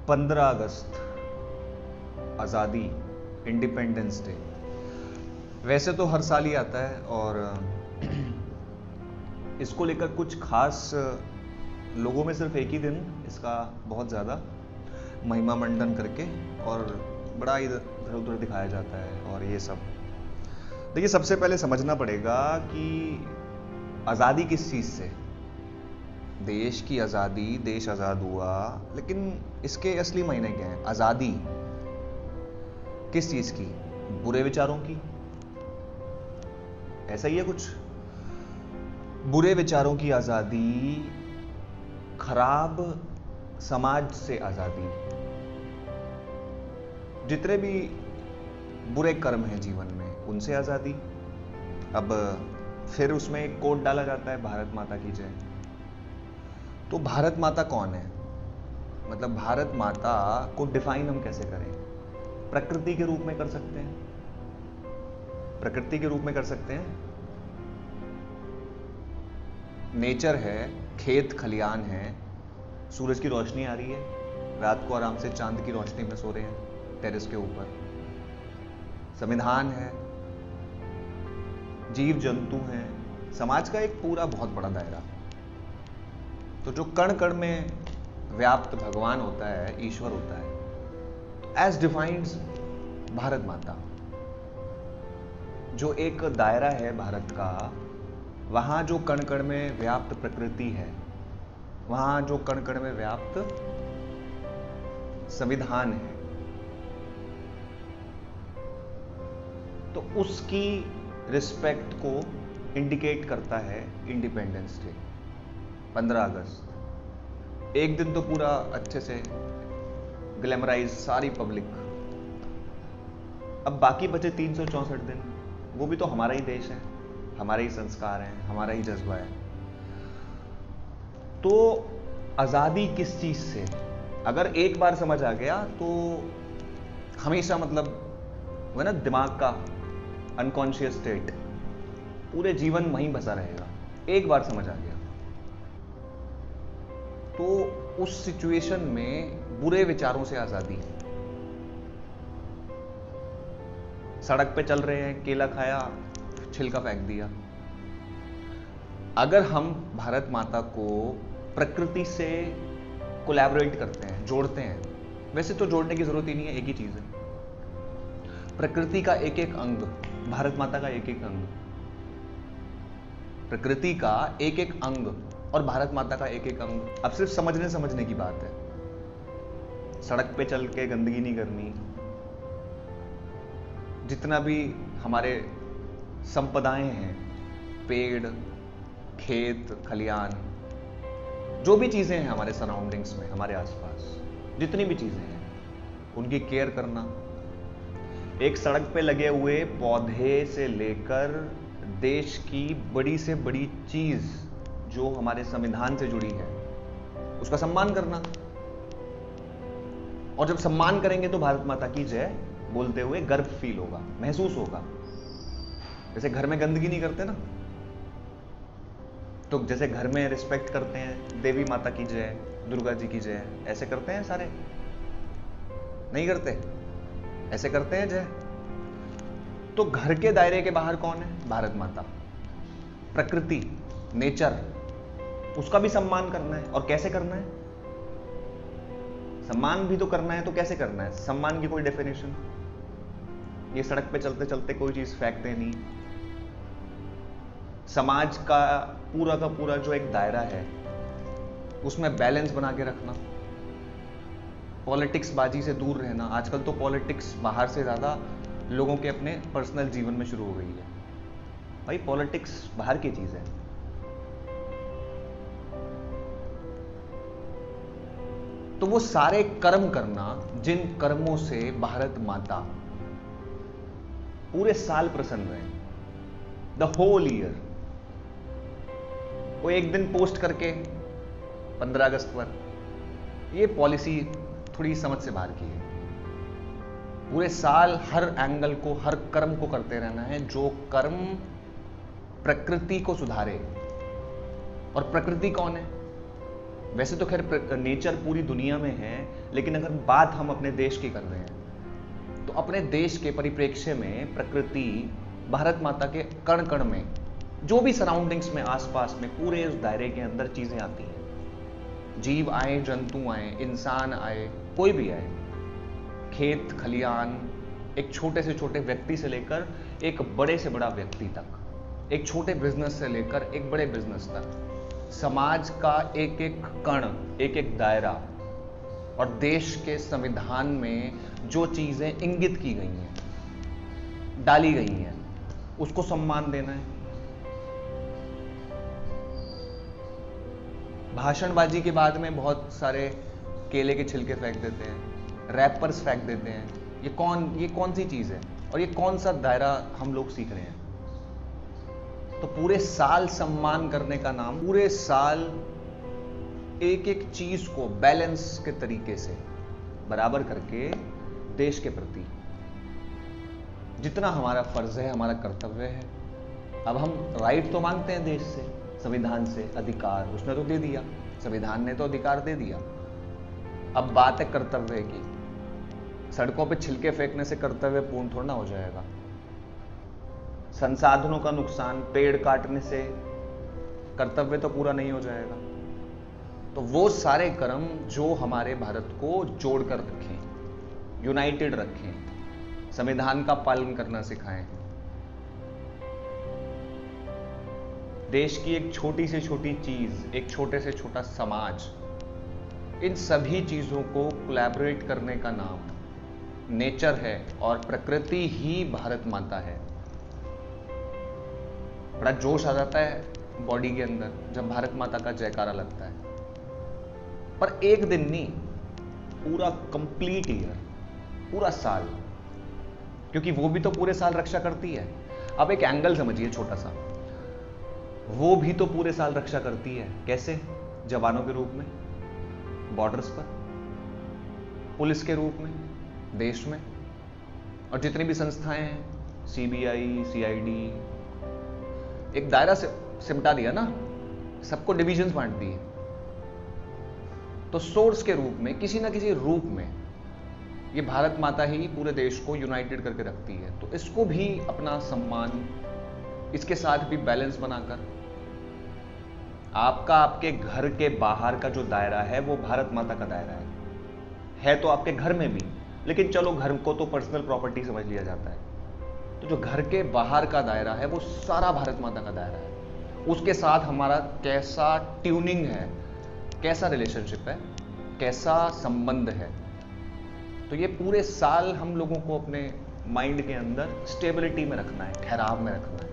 15 अगस्त, आज़ादी, independence day. वैसे तो हर साल ही आता है और इसको लेकर कुछ खास लोगों में सिर्फ एक ही दिन इसका बहुत ज़्यादा महिमा मंडन करके और बड़ा इधर उधर दिखाया जाता है और ये सब। देखिए, सबसे पहले समझना पड़ेगा कि आज़ादी किस चीज़ से। देश की आज़ादी, देश आज़ाद हुआ, लेकिन इसके असली मायने क्या हैं? आज़ादी किस चीज़ की? बुरे विचारों की? ऐसा ही है कुछ। बुरे विचारों की आज़ादी, खराब समाज से आज़ादी, जितने भी बुरे कर्म हैं जीवन में उनसे आज़ादी। अब फिर उसमें एक कोट डाला जाता है, भारत माता की जय। तो भारत माता कौन है? मतलब भारत माता को डिफाइन हम कैसे करें? प्रकृति के रूप में कर सकते हैं, प्रकृति के रूप में कर सकते हैं। नेचर है, खेत खलियान है, सूरज की रोशनी आ रही है, रात को आराम से चांद की रोशनी में सो रहे हैं टेरेस के ऊपर। संविधान है, जीव जंतु हैं, समाज का एक पूरा बहुत बड़ा दायरा। तो जो कण कण में व्याप्त भगवान होता है, ईश्वर होता है, एज डिफाइंड भारत माता, जो एक दायरा है भारत का, वहां जो कण कण में व्याप्त प्रकृति है, वहां जो कण कण में व्याप्त संविधान है, तो उसकी रिस्पेक्ट को इंडिकेट करता है इंडिपेंडेंस डे, 15 अगस्त। एक दिन तो पूरा अच्छे से ग्लैमराइज सारी पब्लिक। अब बाकी बचे 364 दिन, वो भी तो हमारा ही देश है, हमारे ही संस्कार हैं, हमारा ही जज्बा है। तो आज़ादी किस चीज से, अगर एक बार समझ आ गया तो हमेशा, मतलब वो ना दिमाग का अनकॉन्शियस स्टेट, पूरे जीवन वहीं बसा रहेगा। एक बार समझ आ गया तो उस सिचुएशन में बुरे विचारों से आज़ादी है। सड़क पे चल रहे हैं, केला खाया, छिलका फेंक दिया। अगर हम भारत माता को प्रकृति से कोलैबोरेट करते हैं, जोड़ते हैं, वैसे तो जोड़ने की जरूरत ही नहीं है, एक ही चीज है। प्रकृति का एक एक अंग, भारत माता का एक एक अंग, प्रकृति का एक एक अंग और भारत माता का एक एक अंग। अब सिर्फ समझने की बात है। सड़क पे चल के गंदगी नहीं करनी, जितना भी हमारे संपदाएं हैं, पेड़, खेत खलियान, जो भी चीजें हैं हमारे सराउंडिंग्स में, हमारे आसपास जितनी भी चीजें हैं, उनकी केयर करना। एक सड़क पे लगे हुए पौधे से लेकर देश की बड़ी से बड़ी चीज जो हमारे संविधान से जुड़ी है, उसका सम्मान करना। और जब सम्मान करेंगे तो भारत माता की जय बोलते हुए गर्व फील होगा, महसूस होगा। जैसे घर में गंदगी नहीं करते ना, तो जैसे घर में रिस्पेक्ट करते हैं, देवी माता की जय, दुर्गा जी की जय, ऐसे करते हैं सारे? नहीं करते, ऐसे करते हैं जय। तो घर के दायरे के बाहर कौन है? भारत माता, प्रकृति, नेचर, उसका भी सम्मान करना है। और कैसे करना है? सम्मान भी तो करना है, तो कैसे करना है? सम्मान की कोई डेफिनेशन? ये सड़क पे चलते चलते कोई चीज फेंकते नहीं। समाज का पूरा जो एक दायरा है, उसमें बैलेंस बना के रखना, पॉलिटिक्स बाजी से दूर रहना। आजकल तो पॉलिटिक्स बाहर से ज्यादा लोगों के अपने पर्सनल जीवन में शुरू हो गई है। भाई, पॉलिटिक्स बाहर की चीज है। तो वो सारे कर्म करना जिन कर्मों से भारत माता पूरे साल प्रसन्न रहे, द होल ईयर। वो एक दिन पोस्ट करके 15 अगस्त पर, ये पॉलिसी थोड़ी समझ से बाहर की है। पूरे साल हर एंगल को, हर कर्म को करते रहना है जो कर्म प्रकृति को सुधारे। और प्रकृति कौन है? वैसे तो खैर नेचर पूरी दुनिया में है, लेकिन अगर बात हम अपने देश की कर रहे हैं तो अपने देश के परिप्रेक्ष्य में प्रकृति, भारत माता के कण कण में, जो भी सराउंडिंग्स में, आसपास में, पूरे उस दायरे के अंदर चीजें आती हैं। जीव आए, जंतु आए, इंसान आए, कोई भी आए, खेत खलियान, एक छोटे से छोटे व्यक्ति से लेकर एक बड़े से बड़ा व्यक्ति तक, एक छोटे बिजनेस से लेकर एक बड़े बिजनेस तक, समाज का एक एक कण, एक एक दायरा, और देश के संविधान में जो चीजें इंगित की गई हैं, डाली गई हैं, उसको सम्मान देना है। भाषणबाजी के बाद में बहुत सारे केले के छिलके फेंक देते हैं, रैपर्स फेंक देते हैं। ये कौन सी चीज है, और ये कौन सा दायरा हम लोग सीख रहे हैं? तो पूरे साल सम्मान करने का नाम, पूरे साल एक एक चीज को बैलेंस के तरीके से बराबर करके देश के प्रति जितना हमारा फर्ज है, हमारा कर्तव्य है। अब हम राइट तो मांगते हैं देश से, संविधान से, अधिकार उसने तो दे दिया, संविधान ने तो अधिकार दे दिया। अब बात है कर्तव्य की। सड़कों पे छिलके फेंकने से कर्तव्य पूर्ण थोड़ा ना हो जाएगा। संसाधनों का नुकसान, पेड़ काटने से कर्तव्य तो पूरा नहीं हो जाएगा। तो वो सारे कर्म जो हमारे भारत को जोड़कर रखें, यूनाइटेड रखें, संविधान का पालन करना सिखाएं, देश की एक छोटी से छोटी चीज, एक छोटे से छोटा समाज, इन सभी चीजों को कोलैबोरेट करने का नाम नेचर है, और प्रकृति ही भारत माता है। बड़ा जोश आ जाता है बॉडी के अंदर जब भारत माता का जयकारा लगता है। पर एक दिन नहीं, पूरा कंप्लीट ईयर, पूरा साल, क्योंकि वो भी तो पूरे साल रक्षा करती है। अब एक एंगल समझिए छोटा सा, वो भी तो पूरे साल रक्षा करती है। कैसे? जवानों के रूप में बॉर्डर्स पर, पुलिस के रूप में देश में, और जितनी भी संस्थाएं हैं, सीबीआई, सीआईडी, एक दायरा से सिमटा दिया ना, सबको डिविजन्स बांट दिए। तो सोर्स के रूप में, किसी ना किसी रूप में, ये भारत माता ही पूरे देश को यूनाइटेड करके रखती है। तो इसको भी अपना सम्मान, इसके साथ भी बैलेंस बनाकर, आपका आपके घर के बाहर का जो दायरा है वो भारत माता का दायरा है तो आपके घर में भी, लेकिन चलो घर को तो पर्सनल प्रॉपर्टी समझ लिया जाता है। तो जो घर के बाहर का दायरा है वो सारा भारत माता का दायरा है। उसके साथ हमारा कैसा ट्यूनिंग है, कैसा रिलेशनशिप है, कैसा संबंध है। तो ये पूरे साल हम लोगों को अपने माइंड के अंदर स्टेबिलिटी में रखना है, ठहराव में रखना है।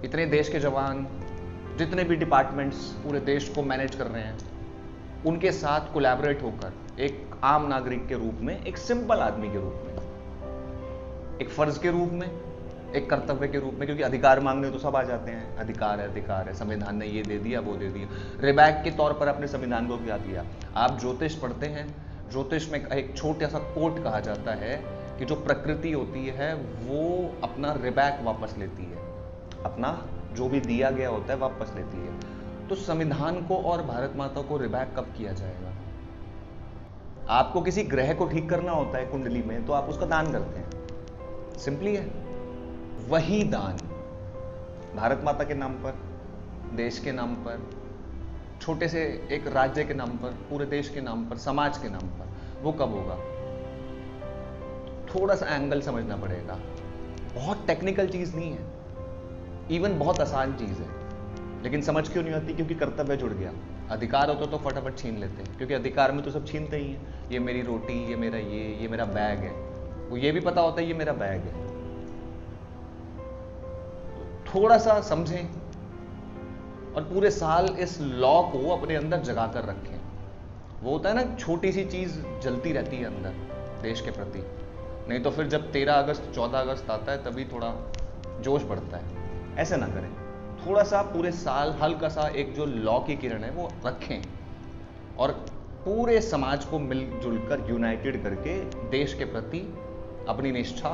इतने देश के जवान, जितने भी डिपार्टमेंट्स पूरे देश को मैनेज कर रहे हैं, उनके साथ कोलैबोरेट होकर एक आम नागरिक के रूप में, एक सिंपल आदमी के रूप में, एक फर्ज के रूप में, एक कर्तव्य के रूप में, क्योंकि अधिकार मांगने तो सब आ जाते हैं, अधिकार है, संविधान ने ये दे दिया, वो दे दिया। रिबैक के तौर पर अपने संविधान को क्या दिया? आप ज्योतिष पढ़ते हैं, ज्योतिष में एक छोटा सा कोट कहा जाता है कि जो प्रकृति होती है वो अपना रिबैक वापस लेती है, अपना जो भी दिया गया होता है वापस लेती है। तो संविधान को और भारत माता को रिबैक कब किया जाएगा? आपको किसी ग्रह को ठीक करना होता है कुंडली में, तो आप उसका दान करते हैं, सिंपली है। वही दान भारत माता के नाम पर, देश के नाम पर, छोटे से एक राज्य के नाम पर, पूरे देश के नाम पर, समाज के नाम पर, वो कब होगा? थोड़ा सा एंगल समझना पड़ेगा। बहुत टेक्निकल चीज नहीं है, इवन बहुत आसान चीज है, लेकिन समझ क्यों नहीं आती? क्योंकि कर्तव्य जुड़ गया। अधिकार होता तो फटाफट छीन लेते हैं, क्योंकि अधिकार में तो सब छीनते ही हैं। ये मेरी रोटी, ये मेरा ये मेरा बैग है, वो ये भी पता होता है ये मेरा बैग है। थोड़ा सा समझें और पूरे साल इस लॉ को अपने अंदर जगा कर रखें। वो होता है ना, छोटी सी चीज जलती रहती है अंदर देश के प्रति, नहीं तो फिर जब 13 अगस्त 14 अगस्त आता है तभी थोड़ा जोश बढ़ता है। ऐसे ना करें, थोड़ा सा पूरे साल हल्का सा एक जो लॉ की किरण है वो रखें, और पूरे समाज को मिलजुल कर यूनाइटेड करके देश के प्रति अपनी निष्ठा,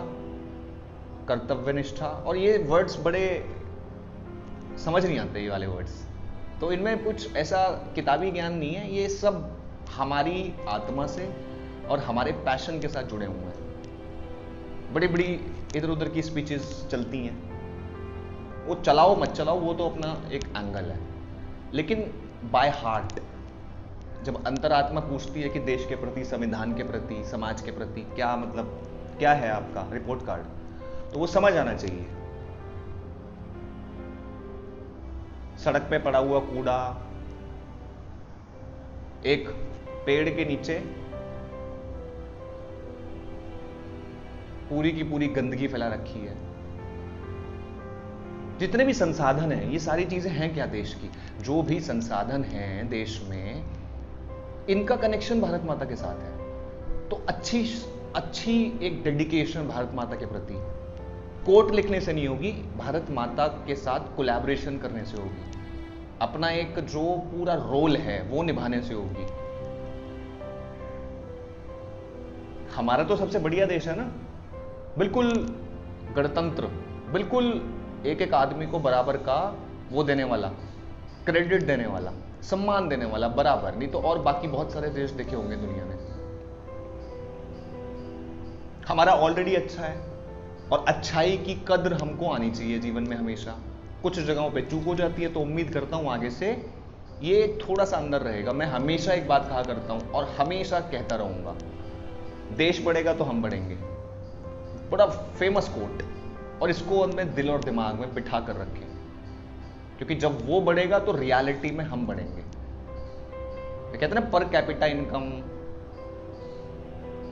कर्तव्य निष्ठा, और ये वर्ड्स बड़े समझ नहीं आते, ये वाले वर्ड्स, तो इनमें कुछ ऐसा किताबी ज्ञान नहीं है, ये सब हमारी आत्मा से और हमारे पैशन के साथ जुड़े हुए हैं। बड़ी बड़ी इधर उधर की स्पीचेस चलती हैं, वो चलाओ मत चलाओ वो तो अपना एक एंगल है, लेकिन बाय हार्ट जब अंतरात्मा पूछती है कि देश के प्रति, संविधान के प्रति, समाज के प्रति क्या मतलब क्या है आपका रिपोर्ट कार्ड, तो वो समझ आना चाहिए। सड़क पे पड़ा हुआ कूड़ा, एक पेड़ के नीचे पूरी की पूरी गंदगी फैला रखी है, जितने भी संसाधन हैं, ये सारी चीजें हैं क्या देश की? जो भी संसाधन हैं देश में, इनका कनेक्शन भारत माता के साथ है। तो अच्छी एक डेडिकेशन भारत माता के प्रति कोट लिखने से नहीं होगी, भारत माता के साथ कोलैबोरेशन करने से होगी, अपना एक जो पूरा रोल है वो निभाने से होगी। हमारा तो सबसे बढ़िया देश है ना, बिल्कुल गणतंत्र, बिल्कुल एक एक आदमी को बराबर का वो देने वाला, क्रेडिट देने वाला, सम्मान देने वाला बराबर। नहीं तो और बाकी बहुत सारे देश देखे होंगे दुनिया में। हमारा ऑलरेडी अच्छा है, और अच्छाई की कद्र हमको आनी चाहिए जीवन में हमेशा। कुछ जगहों पे चूक हो जाती है, तो उम्मीद करता हूं आगे से ये थोड़ा सा अंदर रहेगा। मैं हमेशा एक बात कहा करता हूं और हमेशा कहता रहूंगा, देश बढ़ेगा तो हम बढ़ेंगे। बड़ा फेमस कोट, और इसको हमें दिल और दिमाग में बिठा कर रखें, क्योंकि जब वो बढ़ेगा तो रियलिटी में हम बढ़ेंगे। कहते हैं ना, पर कैपिटा इनकम,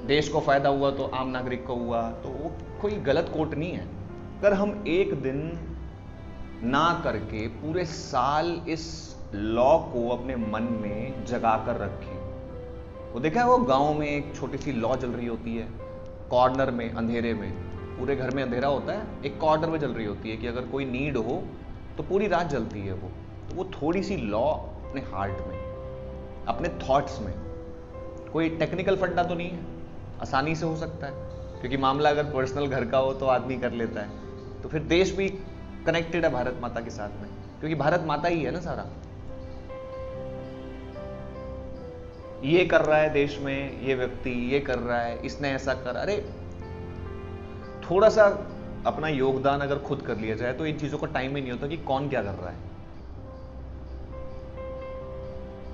देश को फायदा हुआ तो आम नागरिक को हुआ, तो वो कोई गलत कोट नहीं है। अगर हम एक दिन ना करके पूरे साल इस लॉ को अपने मन में जगा कर रखें। वो देखा है, वो गांव में एक छोटी सी लॉ जल रही होती है, कॉर्नर में अंधेरे में, पूरे घर में अंधेरा होता है, एक कॉर्नर में जल रही होती है कि अगर कोई नीड हो तो पूरी रात जलती है वो। तो वो थोड़ी सी लॉ अपने हार्ट में, अपने थॉट्स में, कोई टेक्निकल फंडा तो नहीं है, आसानी से हो सकता है, क्योंकि मामला अगर पर्सनल घर का हो तो आदमी कर लेता है। तो फिर देश भी कनेक्टेड है भारत माता के साथ में, क्योंकि भारत माता ही है ना सारा। ये कर रहा है देश में, ये व्यक्ति ये कर रहा है, इसने ऐसा कर, अरे थोड़ा सा अपना योगदान अगर खुद कर लिया जाए तो इन चीजों का टाइम ही नहीं होता कि कौन क्या कर रहा है।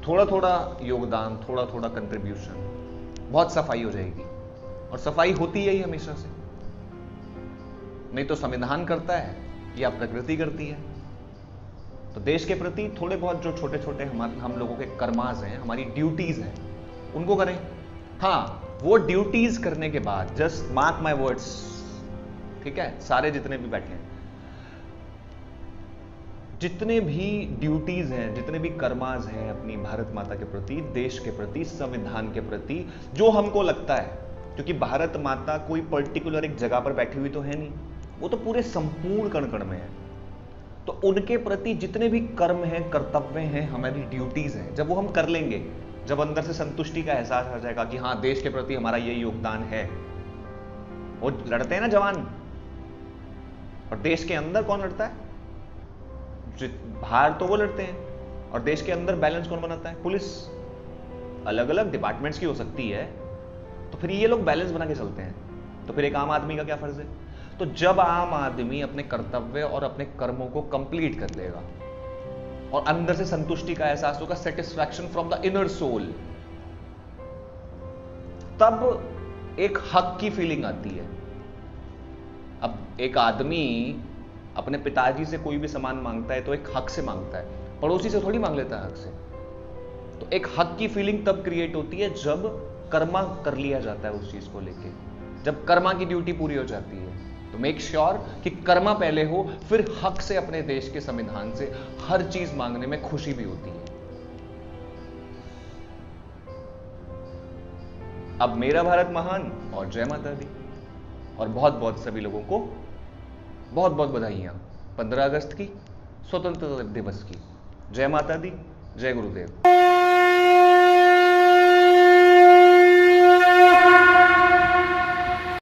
थोड़ा थोड़ा योगदान, थोड़ा थोड़ा कंट्रीब्यूशन, बहुत सफाई हो जाएगी। और सफाई होती है ही हमेशा से, नहीं तो संविधान करता है या प्रकृति करती है। तो देश के प्रति थोड़े बहुत जो छोटे छोटे हम लोगों के कर्माज हैं, हमारी ड्यूटीज हैं, उनको करें। हाँ, वो ड्यूटीज करने के बाद, जस्ट मार्क माय वर्ड्स, ठीक है, सारे जितने भी बैठे हैं, जितने भी ड्यूटीज हैं, जितने भी कर्माज हैं अपनी भारत माता के प्रति, देश के प्रति, संविधान के प्रति, जो हमको लगता है, क्योंकि भारत माता कोई पर्टिकुलर एक जगह पर बैठी हुई तो है नहीं, वो तो पूरे संपूर्ण कण कण में है। तो उनके प्रति जितने भी कर्म हैं, कर्तव्य हैं, हमारी ड्यूटीज हैं, जब वो हम कर लेंगे, जब अंदर से संतुष्टि का एहसास आ जाएगा कि हाँ, देश के प्रति हमारा ये योगदान है। वो लड़ते हैं ना जवान, और देश के अंदर कौन लड़ता है? बाहर तो वो लड़ते हैं, और देश के अंदर बैलेंस कौन बनाता है? पुलिस। अलग अलग डिपार्टमेंट्स की हो सकती है, तो फिर ये लोग बैलेंस बना के चलते हैं। तो फिर एक आम आदमी का क्या फर्ज है? तो जब आम आदमी अपने कर्तव्य और अपने कर्मों को कंप्लीट कर लेगा और अंदर से संतुष्टि का एहसास होगा, satisfaction from the inner soul, तब एक हक की फीलिंग आती है। अब एक आदमी अपने पिताजी से कोई भी सामान मांगता है तो एक हक से मांगता है, पड़ोसी से थोड़ी मांग लेता है हक से। तो एक हक की फीलिंग तब क्रिएट होती है जब कर्मा कर लिया जाता है उस चीज को लेके, जब कर्मा की ड्यूटी पूरी हो जाती है। तो मेक श्योर कि कर्मा पहले हो, फिर हक से अपने देश के संविधान से हर चीज मांगने में खुशी भी होती है। अब मेरा भारत महान और जय माता दी, और बहुत बहुत सभी लोगों को बहुत बहुत बधाइयां 15 अगस्त की, स्वतंत्रता दिवस की। जय माता दी, जय गुरुदेव।